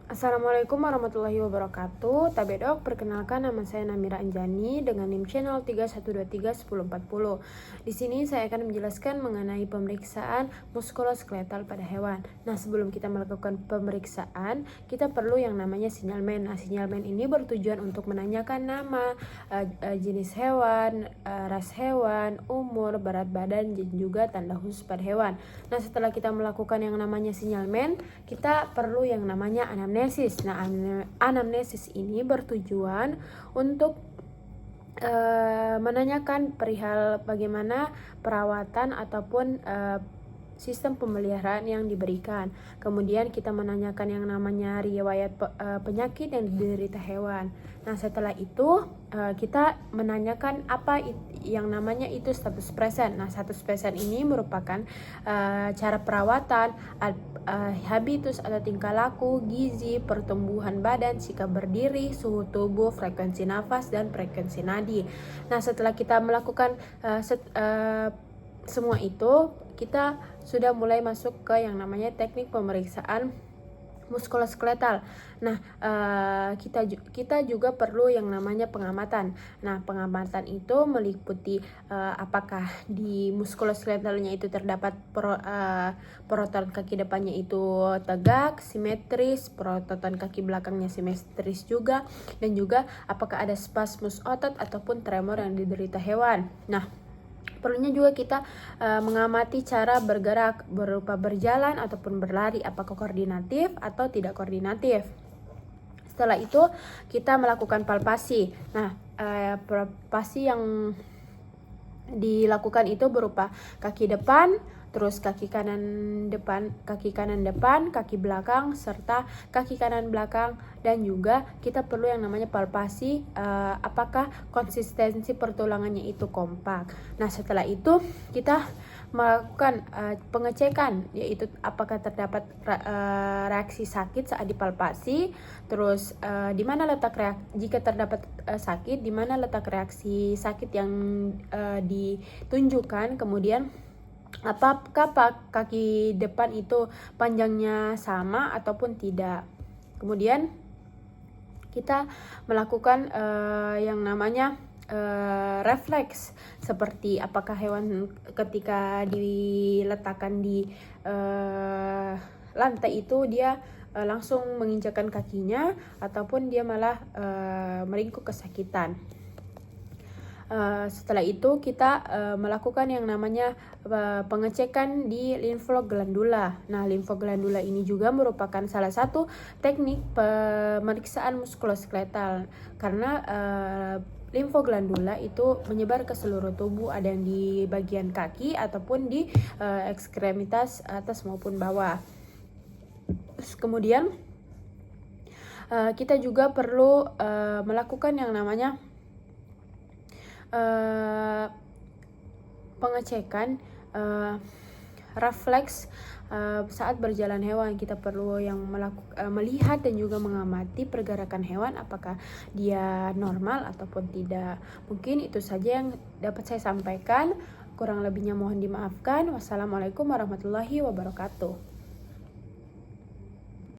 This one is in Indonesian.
Assalamualaikum warahmatullahi wabarakatuh. Tabedok, perkenalkan nama saya Namira Anjani dengan NIM channel 31231040. Di sini saya akan menjelaskan mengenai pemeriksaan muskuloskeletal pada hewan. Nah, sebelum kita melakukan pemeriksaan, kita perlu yang namanya sinyalmen. Nah, sinyalmen ini bertujuan untuk menanyakan nama, jenis hewan, ras hewan, umur, berat badan, dan juga tanda khusus pada hewan. Nah, setelah kita melakukan yang namanya sinyalmen, kita perlu yang namanya anamnesis. Nah, anamnesis ini bertujuan untuk menanyakan perihal bagaimana perawatan ataupun sistem pemeliharaan yang diberikan. Kemudian kita menanyakan yang namanya riwayat penyakit yang diderita hewan. Nah, setelah itu kita menanyakan apa yang namanya itu status present. Nah, status present ini merupakan cara perawatan, habitus atau tingkah laku, gizi, pertumbuhan badan, sikap berdiri, suhu tubuh, frekuensi nafas, dan frekuensi nadi. Nah, setelah kita melakukan semua itu, kita sudah mulai masuk ke yang namanya teknik pemeriksaan muskuloskeletal. Nah, kita juga perlu yang namanya pengamatan. Nah, pengamatan itu meliputi apakah di muskuloskeletalnya itu terdapat proton kaki depannya itu tegak, simetris, proton kaki belakangnya simetris juga, dan juga apakah ada spasmus otot ataupun tremor yang diderita hewan. Nah, perlunya juga kita mengamati cara bergerak berupa berjalan ataupun berlari, apakah koordinatif atau tidak koordinatif. Setelah itu kita melakukan palpasi. Nah, palpasi yang dilakukan itu berupa kaki depan, terus kaki kanan depan, kaki belakang, serta kaki kanan belakang, dan juga kita perlu yang namanya palpasi apakah konsistensi pertulangannya itu kompak. Nah, setelah itu kita melakukan pengecekan, yaitu apakah terdapat reaksi sakit saat dipalpasi, terus di mana letak jika terdapat sakit, di mana letak reaksi sakit yang ditunjukkan, kemudian apakah kaki depan itu panjangnya sama ataupun tidak. Kemudian kita melakukan yang namanya refleks, seperti apakah hewan ketika diletakkan di lantai itu dia langsung menginjakkan kakinya ataupun dia malah meringkuk kesakitan. Setelah itu kita melakukan yang namanya pengecekan di limfoglandula. Nah, limfoglandula ini juga merupakan salah satu teknik pemeriksaan muskuloskeletal karena limfoglandula itu menyebar ke seluruh tubuh, ada yang di bagian kaki ataupun di ekstremitas atas maupun bawah. Terus kemudian kita juga perlu melakukan yang namanya pengecekan refleks saat berjalan hewan. Kita perlu yang melihat dan juga mengamati pergerakan hewan, apakah dia normal ataupun tidak. Mungkin itu saja yang dapat saya sampaikan, kurang lebihnya mohon dimaafkan. Wassalamualaikum warahmatullahi wabarakatuh.